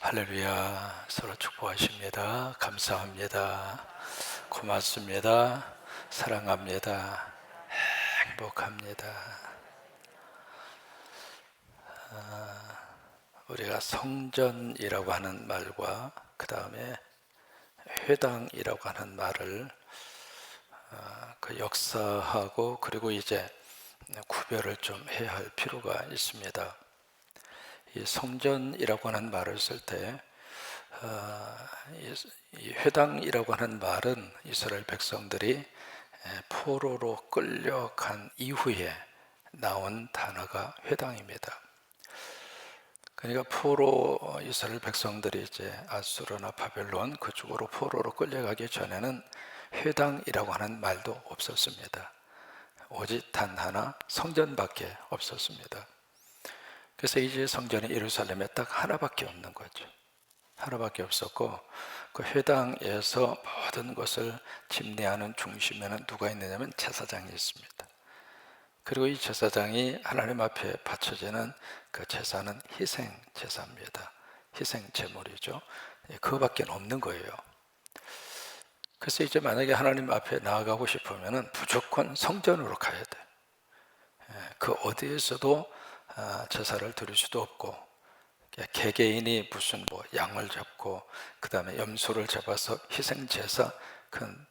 할렐루야. 서로 축복하십니다. 감사합니다. 고맙습니다. 사랑합니다. 행복합니다. 우리가 성전이라고 하는 말과 그 다음에 회당이라고 하는 말을 그 역사하고 그리고 이제 구별을 좀 해야 할 필요가 있습니다. 이 성전이라고 하는 말을 쓸 때 이 회당이라고 하는 말은 이스라엘 백성들이 포로로 끌려간 이후에 나온 단어가 회당입니다. 그러니까 포로 이스라엘 백성들이 이제 아수르나 바벨론 그쪽으로 포로로 끌려가기 전에는 회당이라고 하는 말도 없었습니다. 오직 단 하나 성전밖에 없었습니다. 그래서 이제 성전이 예루살렘에 딱 하나밖에 없는 거죠. 하나밖에 없었고 그 회당에서 모든 것을 집례하는 중심에는 누가 있느냐면 제사장이 있습니다. 그리고 이 제사장이 하나님 앞에 바쳐지는 그 제사는 희생 제사입니다. 희생 제물이죠. 그거밖에 없는 거예요. 그래서 이제 만약에 하나님 앞에 나아가고 싶으면 무조건 성전으로 가야 돼. 그 어디에서도 제사를 드릴 수도 없고 개개인이 무슨 양을 잡고 그 다음에 염소를 잡아서 희생 제사 그건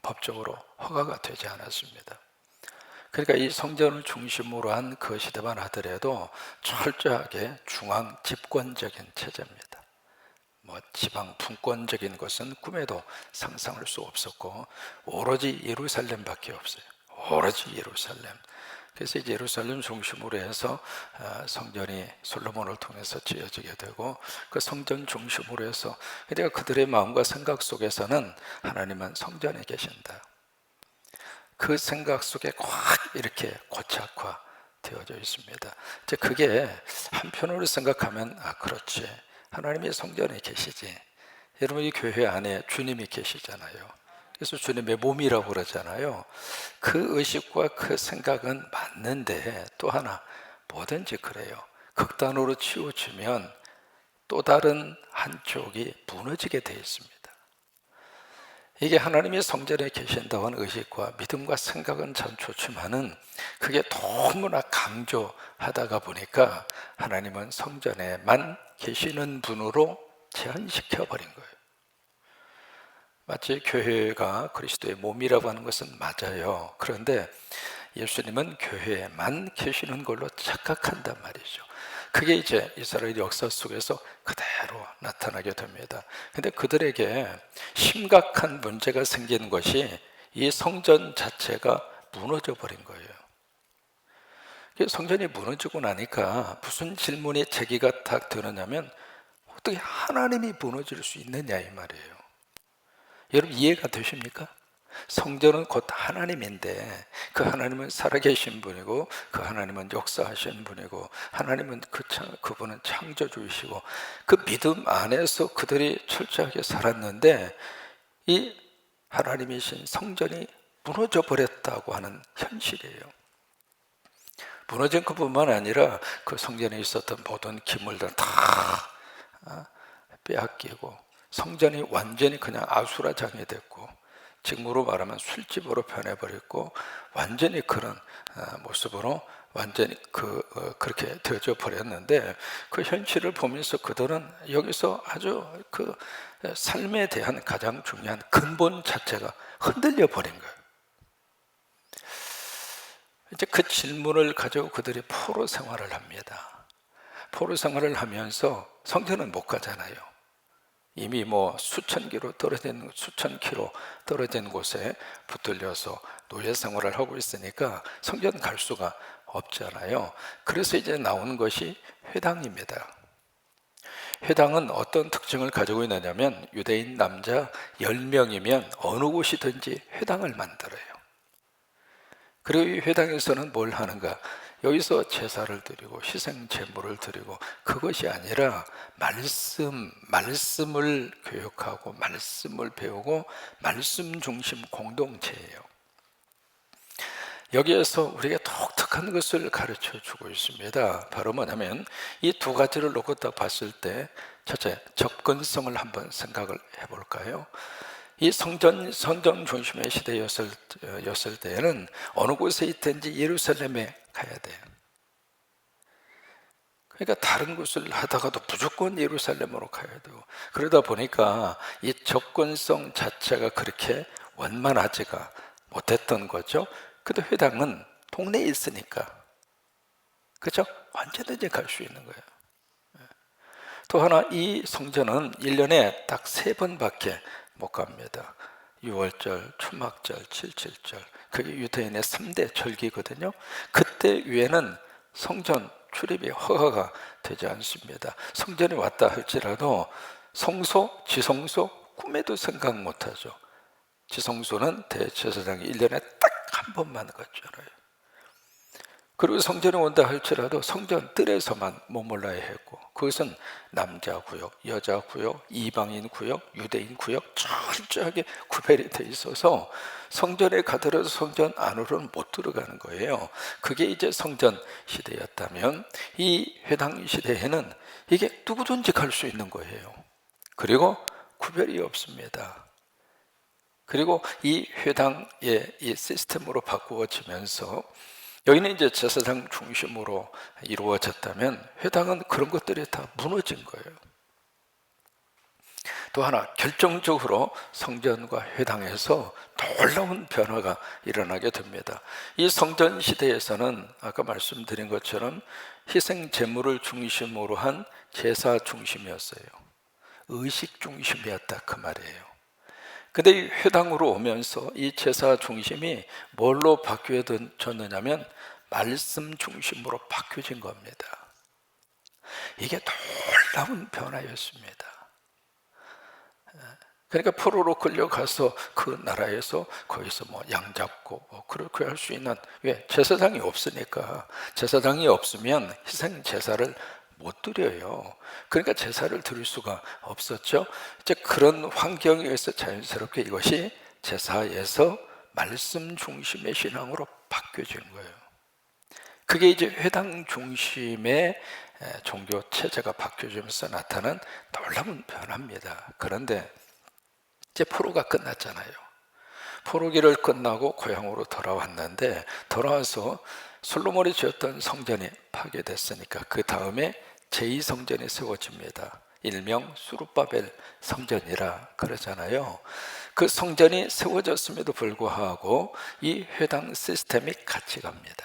법적으로 허가가 되지 않았습니다. 그러니까 이 성전을 중심으로 한 그 시대만 하더라도 철저하게 중앙 집권적인 체제입니다. 지방 분권적인 것은 꿈에도 상상할 수 없었고 오로지 예루살렘밖에 없어요. 오로지 예루살렘. 그래서 이제 예루살렘 중심으로 해서 성전이 솔로몬을 통해서 지어지게 되고 그 성전 중심으로 해서 그러니까 그들의 마음과 생각 속에서는 하나님은 성전에 계신다. 그 생각 속에 꽉 이렇게 고착화 되어져 있습니다. 이제 그게 한편으로 생각하면 그렇지. 하나님이 성전에 계시지. 여러분 이 교회 안에 주님이 계시잖아요. 그래서 주님의 몸이라고 그러잖아요. 그 의식과 그 생각은 맞는데 또 하나 뭐든지 그래요. 극단으로 치우치면 또 다른 한쪽이 무너지게 되어 있습니다. 이게 하나님이 성전에 계신다고 하는 의식과 믿음과 생각은 참 좋지만은 그게 너무나 강조하다가 보니까 하나님은 성전에만 계시는 분으로 제한시켜 버린 거예요. 마치 교회가 그리스도의 몸이라고 하는 것은 맞아요. 그런데 예수님은 교회에만 계시는 걸로 착각한단 말이죠. 그게 이제 이스라엘 역사 속에서 그대로 나타나게 됩니다. 근데 그들에게 심각한 문제가 생긴 것이 이 성전 자체가 무너져 버린 거예요. 성전이 무너지고 나니까 무슨 질문이 제기가 딱 되느냐면 어떻게 하나님이 무너질 수 있느냐 이 말이에요. 여러분 이해가 되십니까? 성전은 곧 하나님인데 그 하나님은 살아계신 분이고 그 하나님은 역사하신 분이고 하나님은 그분은 창조주이시고 그 믿음 안에서 그들이 철저하게 살았는데 이 하나님이신 성전이 무너져 버렸다고 하는 현실이에요. 무너진 것뿐만 아니라 그 성전에 있었던 모든 기물들 다 빼앗기고 성전이 완전히 그냥 아수라장이 됐고 지금으로 말하면 술집으로 변해버렸고 완전히 그런 모습으로 완전히 그렇게 되어져 버렸는데 그 현실을 보면서 그들은 여기서 아주 그 삶에 대한 가장 중요한 근본 자체가 흔들려 버린 거예요. 이제 그 질문을 가지고 그들이 포로 생활을 합니다. 포로 생활을 하면서 성전은 못 가잖아요. 이미 수천 킬로 떨어진 곳에 붙들려서 노예 생활을 하고 있으니까 성전 갈 수가 없잖아요. 그래서 이제 나오는 것이 회당입니다. 회당은 어떤 특징을 가지고 있느냐면 유대인 남자 10명이면 어느 곳이든지 회당을 만들어요. 그리고 이 회당에서는 뭘 하는가? 여기서 제사를 드리고 희생 제물을 드리고 그것이 아니라 말씀을 교육하고 말씀을 배우고 말씀 중심 공동체예요. 여기에서 우리가 독특한 독특한 것을 가르쳐 주고 있습니다. 바로 뭐냐면 이 두 가지를 놓고 딱 봤을 때, 첫째, 접근성을 한번 생각을 해볼까요? 이 성전 중심의 시대였을 때에는 어느 곳에 있든지 예루살렘에 가야 돼요. 그러니까 다른 곳을 하다가도 무조건 예루살렘으로 가야 되고, 그러다 보니까 이 접근성 자체가 그렇게 원만하지가 못했던 거죠. 근데 회당은 동네에 있으니까, 그죠? 언제든지 갈 수 있는 거예요. 또 하나, 이 성전은 1년에 딱 3번밖에 못 갑니다. 6월절, 초막절, 7.7절. 그게 유대인의 3대 절기거든요. 그때 위에는 성전 출입이 허가가 되지 않습니다. 성전에 왔다 할지라도 성소, 지성소 꿈에도 생각 못하죠. 지성소는 대제사장이 1년에 딱 한 번만 갔잖아요. 그리고 성전에 온다 할지라도 성전 뜰에서만 머물러야 했고, 그것은 남자 구역, 여자 구역, 이방인 구역, 유대인 구역 철저하게 구별이 돼 있어서 성전에 가더라도 성전 안으로는 못 들어가는 거예요. 그게 이제 성전 시대였다면, 이 회당 시대에는 이게 누구든지 갈 수 있는 거예요. 그리고 구별이 없습니다. 그리고 이 회당의 이 시스템으로 바꾸어지면서, 여기는 이제 제사장 중심으로 이루어졌다면 회당은 그런 것들이 다 무너진 거예요. 또 하나, 결정적으로 성전과 회당에서 놀라운 변화가 일어나게 됩니다. 이 성전 시대에서는 아까 말씀드린 것처럼 희생 제물을 중심으로 한 제사 중심이었어요. 의식 중심이었다, 그 말이에요. 근데 이 회당으로 오면서 이 제사 중심이 뭘로 바뀌어졌느냐면 말씀 중심으로 바뀌어진 겁니다. 이게 놀라운 변화였습니다. 그러니까 포로로 끌려가서 그 나라에서 거기서 뭐 양 잡고 그렇게 할 수 있는, 왜? 제사장이 없으니까. 제사장이 없으면 희생 제사를 못 드려요. 그러니까 제사를 드릴 수가 없었죠. 이제 그런 환경에 의해서 자연스럽게 이것이 제사에서 말씀 중심의 신앙으로 바뀌어진 거예요. 그게 이제 회당 중심의 종교 체제가 바뀌어지면서 나타난 놀라운 변화입니다. 그런데 이제 포로가 끝났잖아요. 포로기를 끝나고 고향으로 돌아왔는데, 돌아와서 솔로몬이 지었던 성전이 파괴됐으니까 그 다음에 제2성전이 세워집니다. 일명 수룹바벨 성전이라 그러잖아요. 그 성전이 세워졌음에도 불구하고 이 회당 시스템이 같이 갑니다.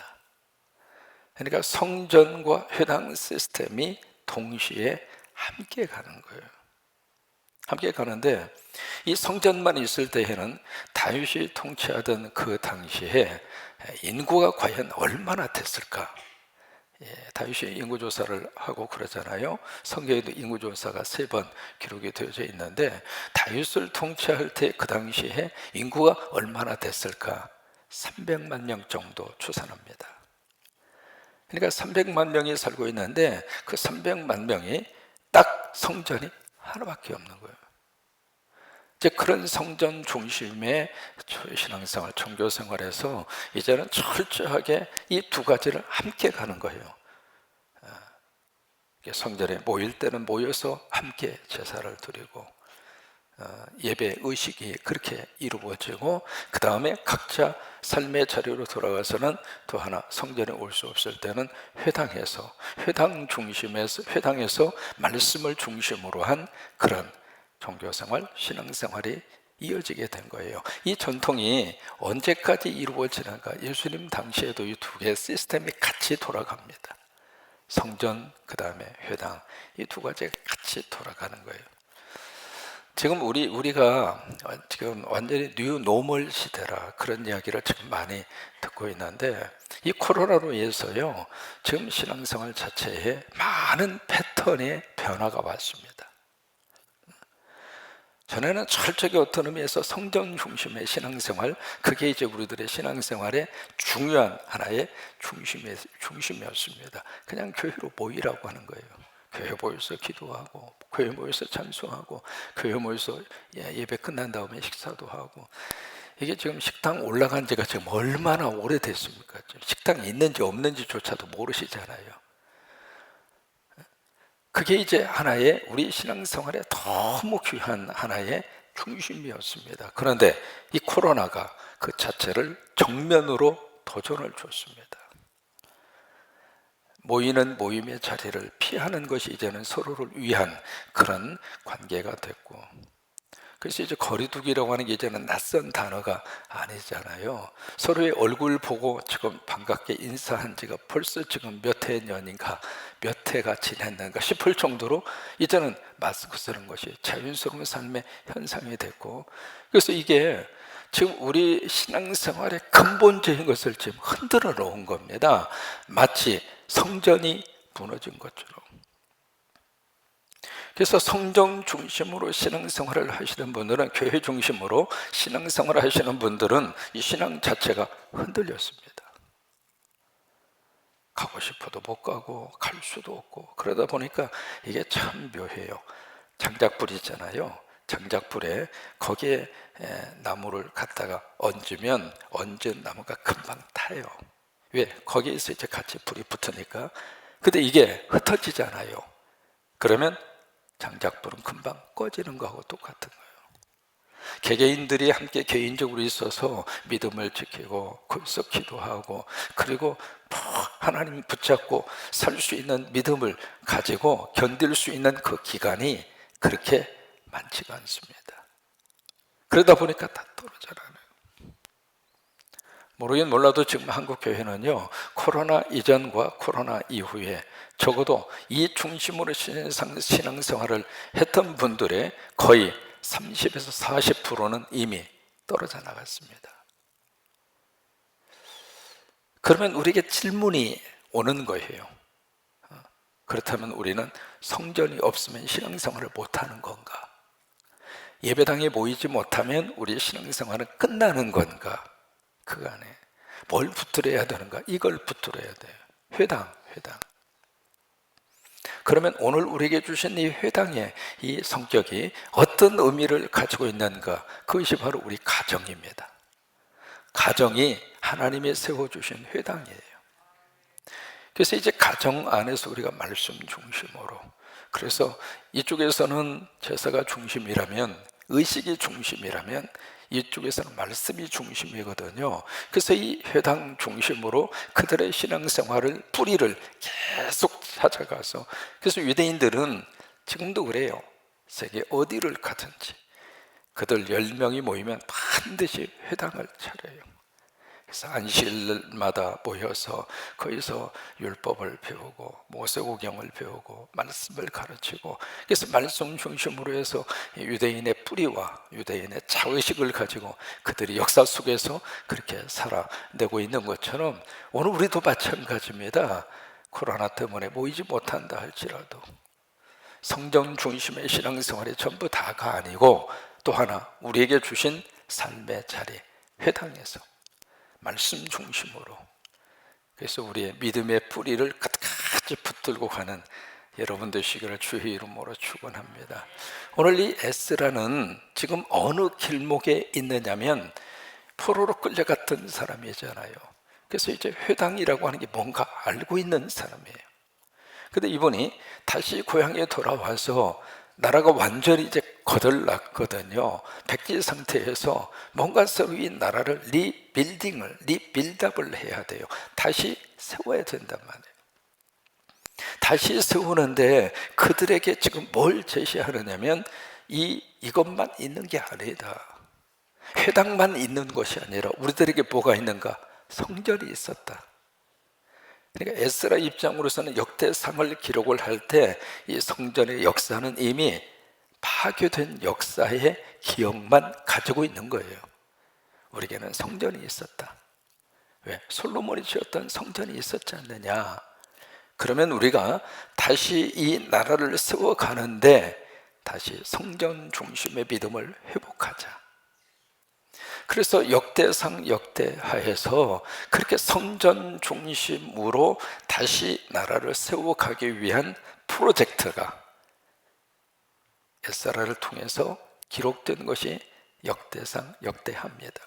그러니까 성전과 회당 시스템이 동시에 함께 가는 거예요. 함께 가는데, 이 성전만 있을 때에는 다윗이 통치하던 그 당시에 인구가 과연 얼마나 됐을까? 다윗이 인구조사를 하고 그러잖아요. 성경에도 인구조사가 3번 기록이 되어져 있는데, 다윗을 통치할 때 그 당시에 인구가 얼마나 됐을까? 300만 명 정도 추산합니다. 그러니까 300만 명이 살고 있는데 그 300만 명이 딱 성전이 하나밖에 없는 거예요. 이제 그런 성전 중심의 신앙생활, 종교생활에서 이제는 철저하게 이 두 가지를 함께 가는 거예요. 성전에 모일 때는 모여서 함께 제사를 드리고, 예배 의식이 그렇게 이루어지고, 그 다음에 각자 삶의 자리로 돌아가서는 또 하나, 성전에 올 수 없을 때는 회당에서, 회당에서 말씀을 중심으로 한 그런 종교생활, 신앙생활이 이어지게 된 거예요. 이 전통이 언제까지 이루어지는가? 예수님 당시에도 이 두 개의 시스템이 같이 돌아갑니다. 성전, 그 다음에 회당, 이 두 가지가 같이 돌아가는 거예요. 지금 우리가 지금 완전히 뉴 노멀 시대라 그런 이야기를 지금 많이 듣고 있는데, 이 코로나로 인해서요, 지금 신앙생활 자체에 많은 패턴의 변화가 왔습니다. 전에는 철저하게 어떤 의미에서 성전 중심의 신앙생활, 그게 이제 우리들의 신앙생활의 중요한 하나의 중심이었습니다. 그냥 교회로 모이라고 하는 거예요. 교회 모여서 기도하고, 교회 모여서 찬송하고, 교회 모여서 예배 끝난 다음에 식사도 하고, 이게 지금 식당 올라간 지가 지금 얼마나 오래됐습니까? 지금 식당이 있는지 없는지조차도 모르시잖아요. 그게 이제 하나의 우리 신앙생활에 너무 귀한 하나의 중심이었습니다. 그런데 이 코로나가 그 자체를 정면으로 도전을 줬습니다. 모이는 모임의 자리를 피하는 것이 이제는 서로를 위한 그런 관계가 됐고, 그래서 이제 거리두기라고 하는 게 이제는 낯선 단어가 아니잖아요. 서로의 얼굴 보고 지금 반갑게 인사한 지가 벌써 지금 몇 해 년인가, 몇 해가 지났는가 싶을 정도로 이제는 마스크 쓰는 것이 자연스러운 삶의 현상이 됐고, 그래서 이게 지금 우리 신앙생활의 근본적인 것을 지금 흔들어 놓은 겁니다. 마치 성전이 무너진 것처럼. 그래서 성전 중심으로 신앙생활을 하시는 분들은, 교회 중심으로 신앙생활을 하시는 분들은 이 신앙 자체가 흔들렸습니다. 가고 싶어도 못 가고 갈 수도 없고, 그러다 보니까 이게 참 묘해요. 장작불 있잖아요. 장작불에 거기에 나무를 갖다가 얹으면 얹은 나무가 금방 타요. 왜? 거기에서 이제 같이 불이 붙으니까. 근데 이게 흩어지잖아요. 그러면 장작불은 금방 꺼지는 거하고 똑같은 거예요. 개개인들이 함께 개인적으로 있어서 믿음을 지키고 글써 기도하고, 그리고 하나님 붙잡고 살 수 있는 믿음을 가지고 견딜 수 있는 그 기간이 그렇게 많지가 않습니다. 그러다 보니까 다 떨어져나가요. 모르긴 몰라도 지금 한국 교회는요, 코로나 이전과 코로나 이후에 적어도 이 중심으로 신앙생활을 했던 분들의 거의 30에서 40%는 이미 떨어져 나갔습니다. 그러면 우리에게 질문이 오는 거예요. 그렇다면 우리는 성전이 없으면 신앙생활을 못하는 건가? 예배당에 모이지 못하면 우리의 신앙생활은 끝나는 건가? 그간에 뭘 붙들어야 되는가? 이걸 붙들어야 돼요. 회당. 그러면 오늘 우리에게 주신 이 회당의 이 성격이 어떤 의미를 가지고 있는가? 그것이 바로 우리 가정입니다. 가정이 하나님이 세워주신 회당이에요. 그래서 이제 가정 안에서 우리가 말씀 중심으로, 그래서 이쪽에서는 제사가 중심이라면, 의식이 중심이라면 이쪽에서는 말씀이 중심이거든요. 그래서 이 회당 중심으로 그들의 신앙생활을, 뿌리를 계속 찾아가서, 그래서 유대인들은 지금도 그래요. 세계 어디를 가든지 그들 10명이 모이면 반드시 회당을 차려요. 그래서 안식일마다 모여서 거기서 율법을 배우고 모세오경을 배우고 말씀을 가르치고, 그래서 말씀 중심으로 해서 유대인의 뿌리와 유대인의 자의식을 가지고 그들이 역사 속에서 그렇게 살아내고 있는 것처럼 오늘 우리도 마찬가지입니다. 코로나 때문에 모이지 못한다 할지라도 성전 중심의 신앙생활이 전부 다가 아니고, 또 하나 우리에게 주신 삶의 자리, 회당에서 말씀 중심으로, 그래서 우리의 믿음의 뿌리를 끝까지 붙들고 가는 여러분 되시기를 주의 이름으로 축원합니다. 오늘 이 에스라는 지금 어느 길목에 있느냐면 포로로 끌려갔던 사람이잖아요. 그래서 이제 회당이라고 하는 게 뭔가 알고 있는 사람이에요. 근데 이분이 다시 고향에 돌아와서 나라가 완전히 이제 거덜났거든요. 백지 상태에서 뭔가 새로 이 나라를 리빌딩을 해야 돼요. 다시 세워야 된단 말이에요. 다시 세우는데 그들에게 지금 뭘 제시하느냐면 이것만 있는 게 아니다. 회당만 있는 것이 아니라 우리들에게 뭐가 있는가? 성전이 있었다. 그러니까 에스라 입장으로서는 역대상을 기록을 할 때 이 성전의 역사는 이미 파괴된 역사의 기억만 가지고 있는 거예요. 우리에게는 성전이 있었다. 왜? 솔로몬이 지었던 성전이 있었지 않느냐? 그러면 우리가 다시 이 나라를 세워가는데 다시 성전 중심의 믿음을 회복하자. 그래서 역대상 역대하에서 그렇게 성전 중심으로 다시 나라를 세워가기 위한 프로젝트가 에스라를 통해서 기록된 것이 역대상 역대하입니다.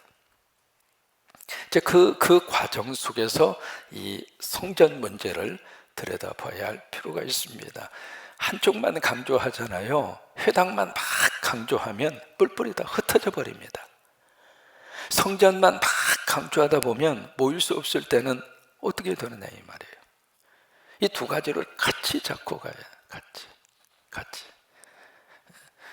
이제 그 과정 속에서 이 성전 문제를 들여다봐야 할 필요가 있습니다. 한쪽만 강조하잖아요. 회당만 막 강조하면 뿔뿔이 다 흩어져 버립니다. 성전만 막 강조하다 보면 모일 수 없을 때는 어떻게 되느냐 이 말이에요. 이 두 가지를 같이 잡고 가야 같이.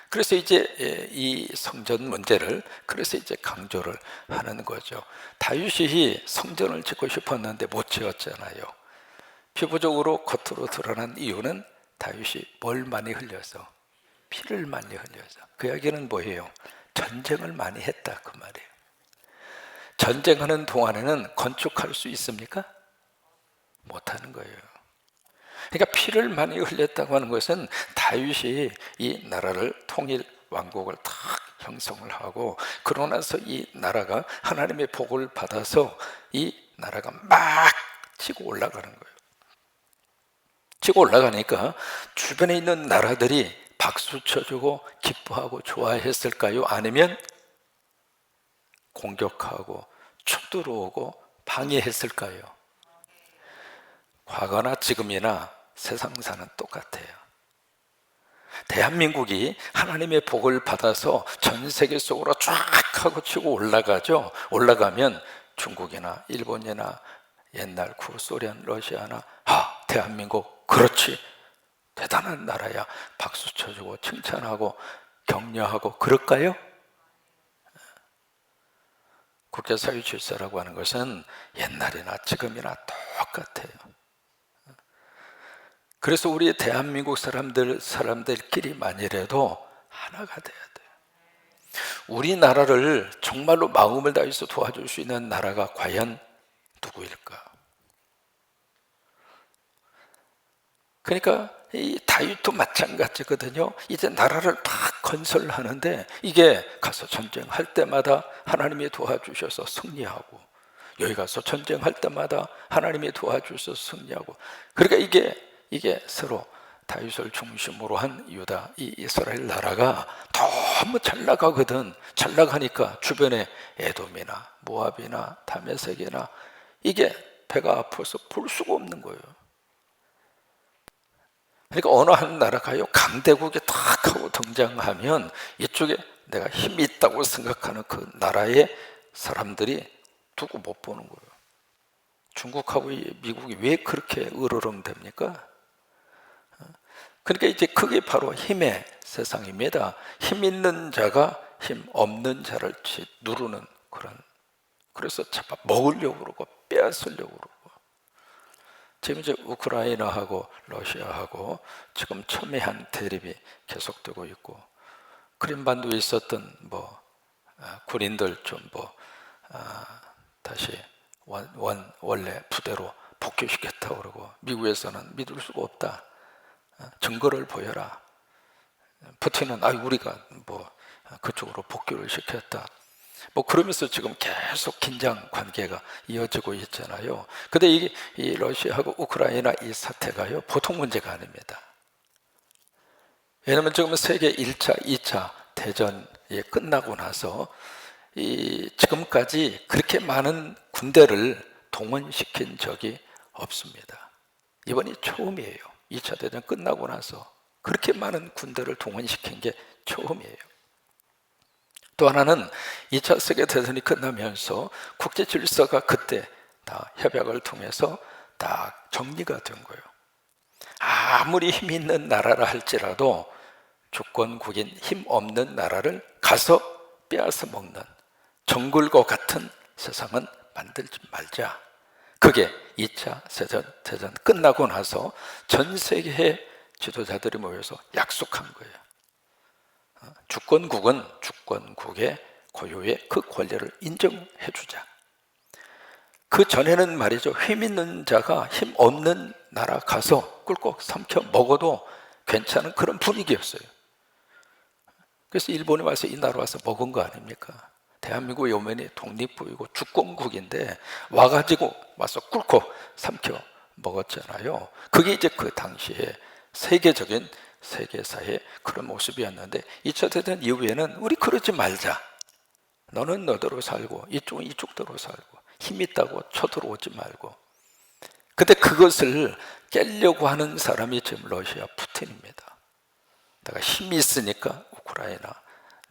그래서 이제 이 성전 문제를 그래서 이제 강조를 하는 거죠. 다윗이 성전을 짓고 싶었는데 못 지었잖아요. 피부적으로 겉으로 드러난 이유는 다윗이 뭘 많이 흘려서 피를 많이 흘려서. 그 이야기는 뭐예요? 전쟁을 많이 했다 그 말이에요. 전쟁하는 동안에는 건축할 수 있습니까? 못하는 거예요. 그러니까 피를 많이 흘렸다고 하는 것은 다윗이 이 나라를 통일 왕국을 탁 형성을 하고 그러고 나서 이 나라가 하나님의 복을 받아서 이 나라가 막 치고 올라가는 거예요. 치고 올라가니까 주변에 있는 나라들이 박수 쳐주고 기뻐하고 좋아했을까요? 아니면 공격하고 촉 들어오고 방해했을까요? 과거나 지금이나 세상사는 똑같아요. 대한민국이 하나님의 복을 받아서 전 세계 속으로 쫙 하고 치고 올라가죠. 올라가면 중국이나 일본이나 옛날 구소련, 러시아나 대한민국 그렇지 대단한 나라야 박수 쳐주고 칭찬하고 격려하고 그럴까요? 국제사회 질서라고 하는 것은 옛날이나 지금이나 똑같아요. 그래서 우리 대한민국 사람들끼리만이라도 하나가 돼야 돼요. 우리나라를 정말로 마음을 다해서 도와줄 수 있는 나라가 과연 누구일까? 그러니까 이 다윗도 마찬가지거든요. 이제 나라를 막 건설하는데 이게 가서 전쟁할 때마다 하나님이 도와주셔서 승리하고 여기 가서 전쟁할 때마다 하나님이 도와주셔서 승리하고 그러니까 이게 서로 다윗을 중심으로 한 유다 이 이스라엘 나라가 너무 잘 나가거든. 잘 나가니까 주변에 에돔이나 모압이나 다메섹이나 이게 배가 아파서 볼 수가 없는 거예요. 그러니까 어느 한 나라가요 강대국이 탁 하고 등장하면 이쪽에 내가 힘이 있다고 생각하는 그 나라의 사람들이 두고 못 보는 거예요. 중국하고 미국이 왜 그렇게 으르렁댑니까? 그러니까 이제 그게 바로 힘의 세상입니다. 힘 있는 자가 힘 없는 자를 누르는 그런, 그래서 잡아 먹으려고 그러고 빼앗으려고 그러고. 지금 이제 우크라이나하고 러시아하고 지금 첨예한 대립이 계속되고 있고 크림반도에 있었던 군인들 좀 다시 원래 부대로 복귀시켰다고 그러고 미국에서는 믿을 수가 없다. 증거를 보여라. 푸틴은 우리가 그쪽으로 복귀를 시켰다. 그러면서 지금 계속 긴장 관계가 이어지고 있잖아요. 근데 이 러시아하고 우크라이나 이 사태가요 보통 문제가 아닙니다. 왜냐하면 지금 세계 1차, 2차 대전이 끝나고 나서 지금까지 그렇게 많은 군대를 동원시킨 적이 없습니다. 이번이 처음이에요. 2차 대전 끝나고 나서 그렇게 많은 군대를 동원시킨 게 처음이에요. 또 하나는 2차 세계대전이 끝나면서 국제 질서가 그때 다 협약을 통해서 다 정리가 된 거예요. 아무리 힘 있는 나라라 할지라도 주권국인 힘 없는 나라를 가서 빼앗아 먹는 정글과 같은 세상은 만들지 말자. 그게 2차 대전 끝나고 나서 전 세계의 지도자들이 모여서 약속한 거예요. 주권국은 주권국의 고유의 그 권리를 인정해 주자. 그 전에는 말이죠, 힘 있는 자가 힘 없는 나라 가서 꿀꺽 삼켜 먹어도 괜찮은 그런 분위기였어요. 그래서 일본에 와서 이 나라 와서 먹은 거 아닙니까? 대한민국 요면이 독립국이고 주권국인데 와가지고 와서 꿀꺽 삼켜 먹었잖아요. 그게 이제 그 당시에 세계적인 세계사의 그런 모습이었는데 2차 대전 이후에는 우리 그러지 말자. 너는 너대로 살고 이쪽은 이쪽대로 살고 힘 있다고 쳐들어오지 말고. 근데 그것을 깨려고 하는 사람이 지금 러시아 푸틴입니다. 내가 힘이 있으니까 우크라이나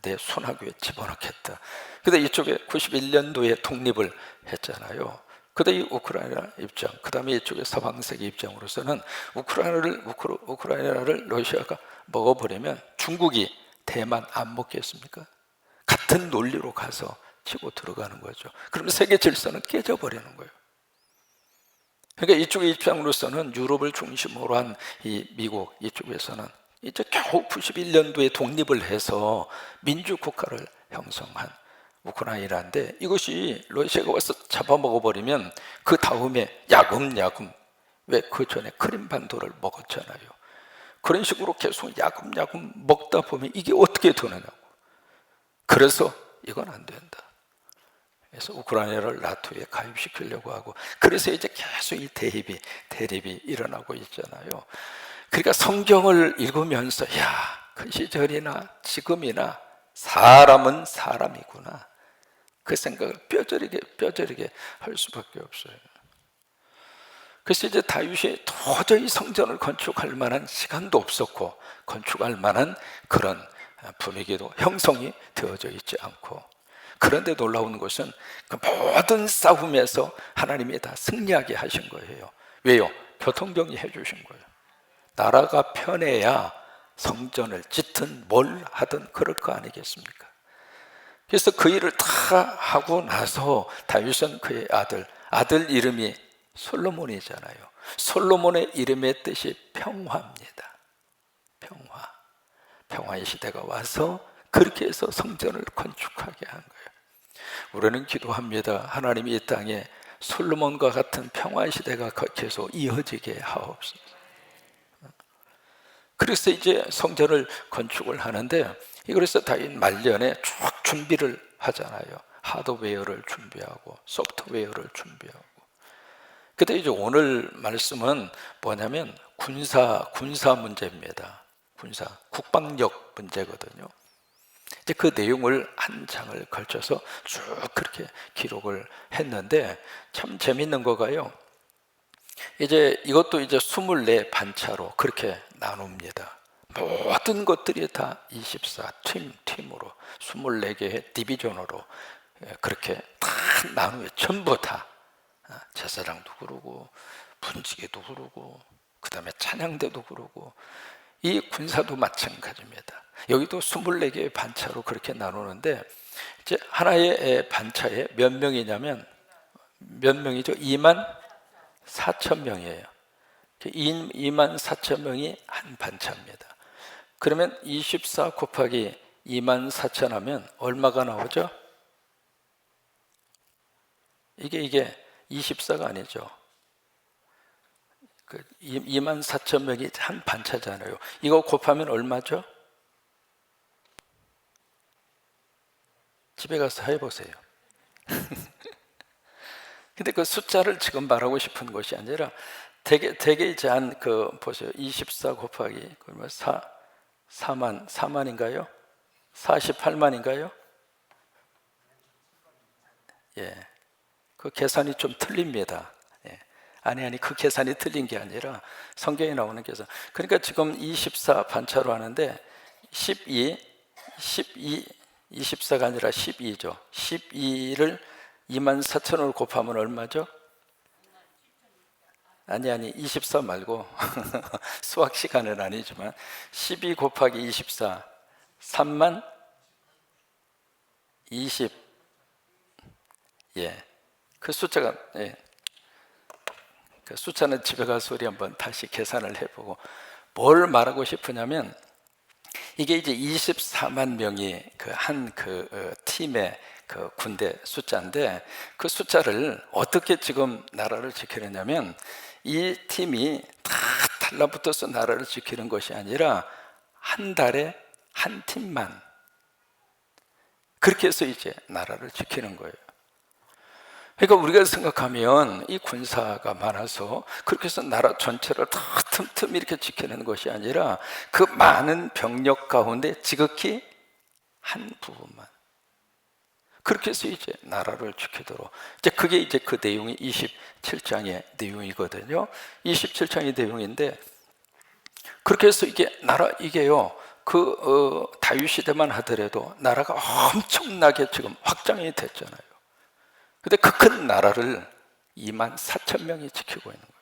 내 손아귀에 집어넣겠다. 근데 이쪽에 91년도에 독립을 했잖아요. 근데 이 우크라이나 입장, 그 다음에 이쪽에 서방세계 입장으로서는 우크라이나를 러시아가 먹어버리면 중국이 대만 안 먹겠습니까? 같은 논리로 가서 치고 들어가는 거죠. 그러면 세계 질서는 깨져버리는 거예요. 그러니까 이쪽의 입장으로서는 유럽을 중심으로 한 이 미국 이쪽에서는 이제 겨우 91년도에 독립을 해서 민주국가를 형성한 우크라이나인데, 이것이 러시아가 와서 잡아먹어버리면 그 다음에 야금야금, 왜 그 전에 크림반도를 먹었잖아요. 그런 식으로 계속 야금야금 먹다 보면 이게 어떻게 되느냐고. 그래서 이건 안 된다. 그래서 우크라이나를 나토에 가입시키려고 하고, 그래서 이제 계속 이 대립이 일어나고 있잖아요. 그러니까 성경을 읽으면서 그 시절이나 지금이나 사람은 사람이구나, 그 생각을 뼈저리게 할 수밖에 없어요. 그래서 이제 다윗이 도저히 성전을 건축할 만한 시간도 없었고 건축할 만한 그런 분위기도 형성이 되어져 있지 않고, 그런데 놀라운 것은 그 모든 싸움에서 하나님이 다 승리하게 하신 거예요. 왜요? 교통정리 해주신 거예요. 나라가 편해야 성전을 짓든 뭘 하든 그럴 거 아니겠습니까? 그래서 그 일을 다 하고 나서 다윗은 그의 아들 이름이 솔로몬이잖아요. 솔로몬의 이름의 뜻이 평화입니다. 평화의 시대가 와서 그렇게 해서 성전을 건축하게 한 거예요. 우리는 기도합니다. 하나님이 이 땅에 솔로몬과 같은 평화의 시대가 계속 이어지게 하옵소서. 그래서 이제 성전을 건축을 하는데, 그래서 다윗 말년에 쭉 준비를 하잖아요. 하드웨어를 준비하고 소프트웨어를 준비하고. 근데 이제 오늘 말씀은 뭐냐면 군사 문제입니다. 국방력 문제거든요. 이제 그 내용을 한 장을 걸쳐서 쭉 그렇게 기록을 했는데, 참 재밌는 거가요. 이제 이것도 이제 24 반차로 그렇게 나눕니다. 모든 것들이 다 24팀으로 24개의 디비전으로 그렇게 다 나누어요. 전부 다 제사장도 그러고 분지기도 그러고 그 다음에 찬양대도 그러고, 이 군사도 마찬가지입니다. 여기도 24개의 반차로 그렇게 나누는데, 이제 하나의 반차에 몇 명이냐면 몇 명이죠? 24,000명이에요. 24,000명이 한 반차입니다. 그러면 24 곱하기 24,000 하면 얼마가 나오죠? 이게 24가 아니죠. 24,000명이 한 반차잖아요. 이거 곱하면 얼마죠? 집에 가서 해보세요. 근데 그 숫자를 지금 말하고 싶은 것이 아니라 되게 이제 보세요. 24 곱하기 그러면 4만인가요? 48만인가요? 예. 그 계산이 좀 틀립니다. 예. 아니 그 계산이 틀린 게 아니라 성경에 나오는 계산. 그러니까 지금 24 반차로 하는데 24가 아니라 12죠. 12를 24,000으로 곱하면 얼마죠? 아니 24 말고 수학 시간은 아니지만 12 곱하기 24 3만 20. 예. 그 숫자가 그 숫자는 집에 가서 우리 한번 다시 계산을 해보고, 뭘 말하고 싶으냐면 이게 이제 24만 명이 한 팀의 그 군대 숫자인데, 그 숫자를 어떻게 지금 나라를 지키느냐면 이 팀이 다 달라붙어서 나라를 지키는 것이 아니라 한 달에 한 팀만, 그렇게 해서 이제 나라를 지키는 거예요. 그러니까 우리가 생각하면 이 군사가 많아서 그렇게 해서 나라 전체를 다 틈틈이 이렇게 지키는 것이 아니라 그 많은 병력 가운데 지극히 한 부분만, 그렇게 해서 이제 나라를 지키도록, 이제 그게 이제 그 내용이 27장의 내용이거든요. 27장의 내용인데, 그렇게 해서 이게 이게요, 다윗 시대만 하더라도 나라가 엄청나게 지금 확장이 됐잖아요. 근데 그 큰 나라를 2만 4천 명이 지키고 있는 거예요.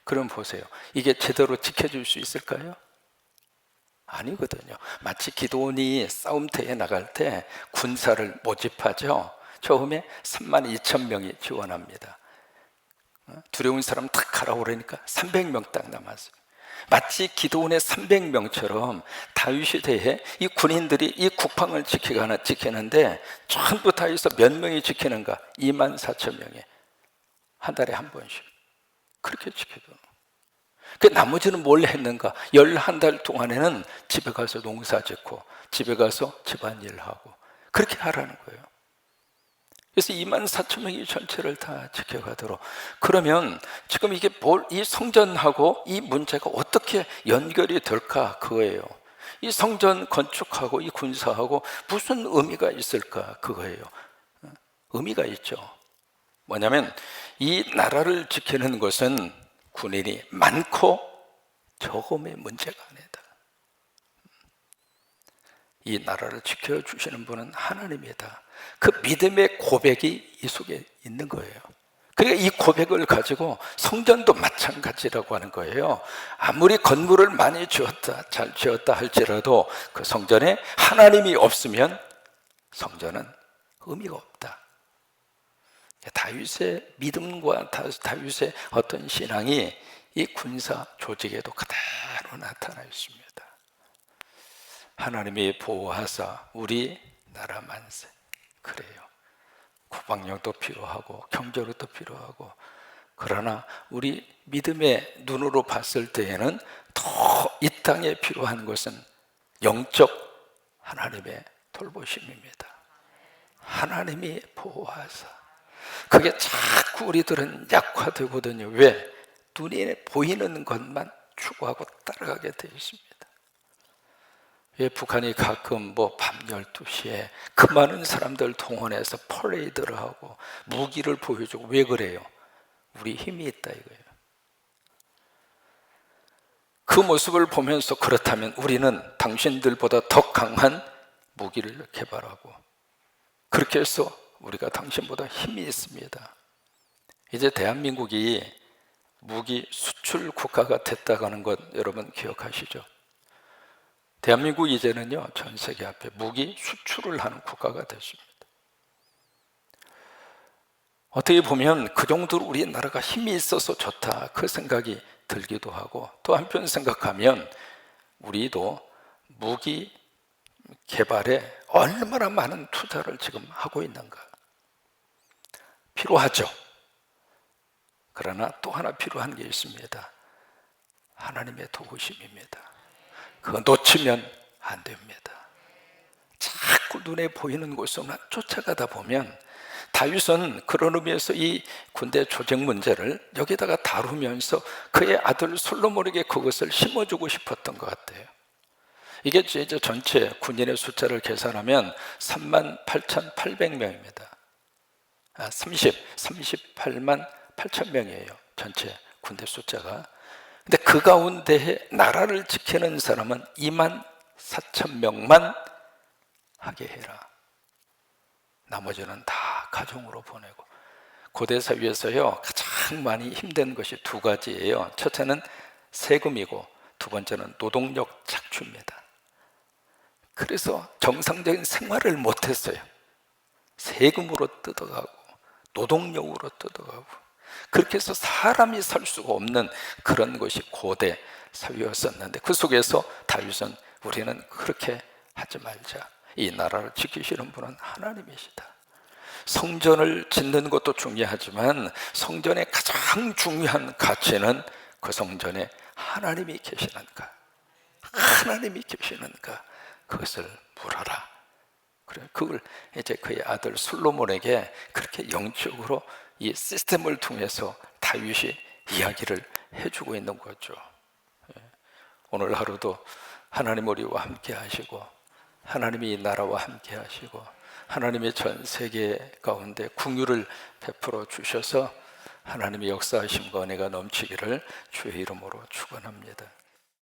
그럼 보세요. 이게 제대로 지켜줄 수 있을까요? 아니거든요. 마치 기드온이 싸움터에 나갈 때 군사를 모집하죠. 처음에 3만 2천 명이 지원합니다. 두려운 사람 딱 가라고 그러니까 300명 딱 남았어요. 마치 기드온의 300명처럼 다윗 시대에 이 군인들이 이 국방을 지키는데 전부 다 해서 몇 명이 지키는가? 2만 4천 명에 한 달에 한 번씩 그렇게 지켜줘. 그 나머지는 뭘 했는가? 11달 동안에는 집에 가서 농사 짓고 집에 가서 집안일하고 그렇게 하라는 거예요. 그래서 2만 4천 명이 전체를 다 지켜가도록. 그러면 지금 이게 이 성전하고 이 문제가 어떻게 연결이 될까? 그거예요. 이 성전 건축하고 이 군사하고 무슨 의미가 있을까? 그거예요. 의미가 있죠. 뭐냐면 이 나라를 지키는 것은 군인이 많고 적음의 문제가 아니다. 이 나라를 지켜주시는 분은 하나님이다. 그 믿음의 고백이 이 속에 있는 거예요. 그러니까 이 고백을 가지고 성전도 마찬가지라고 하는 거예요. 아무리 건물을 많이 잘 지었다 할지라도 그 성전에 하나님이 없으면 성전은 의미가 없다. 다윗의 믿음과 다윗의 어떤 신앙이 이 군사 조직에도 그대로 나타나 있습니다. 하나님이 보호하사 우리 나라 만세. 그래요. 국방력도 필요하고 경제력도 필요하고, 그러나 우리 믿음의 눈으로 봤을 때에는 더 이 땅에 필요한 것은 영적 하나님의 돌보심입니다. 하나님이 보호하사. 그게 자꾸 우리들은 약화되거든요. 왜? 눈에 보이는 것만 추구하고 따라가게 되어 있습니다. 왜 북한이 가끔 밤 12시에 그 많은 사람들 동원해서 퍼레이드를 하고 무기를 보여주고, 왜 그래요? 우리 힘이 있다 이거예요. 그 모습을 보면서 그렇다면 우리는 당신들보다 더 강한 무기를 개발하고, 그렇게 해서 우리가 당신보다 힘이 있습니다. 이제 대한민국이 무기 수출 국가가 됐다고 하는 것 여러분 기억하시죠? 대한민국 이제는요, 전 세계 앞에 무기 수출을 하는 국가가 됐습니다. 어떻게 보면 그 정도로 우리나라가 힘이 있어서 좋다, 그 생각이 들기도 하고, 또 한편 생각하면 우리도 무기 개발에 얼마나 많은 투자를 지금 하고 있는가. 필요하죠. 그러나 또 하나 필요한 게 있습니다. 하나님의 도우심입니다. 그거 놓치면 안 됩니다. 자꾸 눈에 보이는 곳으로만 쫓아가다 보면, 다윗은 그런 의미에서 이 군대 조직 문제를 여기다가 다루면서 그의 아들 솔로몬에게 그것을 심어주고 싶었던 것 같아요. 이게 이제 전체 군인의 숫자를 계산하면 38,800명입니다. 38만 8천 명이에요. 전체 군대 숫자가. 근데 그 가운데 나라를 지키는 사람은 2만 4천 명만 하게 해라. 나머지는 다 가정으로 보내고. 고대 사회에서요, 가장 많이 힘든 것이 두 가지예요. 첫째는 세금이고, 두 번째는 노동력 착취입니다. 그래서 정상적인 생활을 못했어요. 세금으로 뜯어가고 노동력으로 뜯어가고, 그렇게 해서 사람이 살 수가 없는 그런 것이 고대 사회였었는데, 그 속에서 다윗은 우리는 그렇게 하지 말자. 이 나라를 지키시는 분은 하나님이시다. 성전을 짓는 것도 중요하지만 성전의 가장 중요한 가치는 그 성전에 하나님이 계시는가, 하나님이 계시는가, 그것을 물어라. 그래, 그걸 이제 그의 아들 솔로몬에게 그렇게 영적으로 이 시스템을 통해서 다윗이 이야기를 해주고 있는 거죠. 오늘 하루도 하나님 우리와 함께 하시고 하나님이 이 나라와 함께 하시고 하나님의 전 세계 가운데 긍휼을 베풀어 주셔서 하나님의 역사하심과 은혜가 넘치기를 주의 이름으로 축원합니다.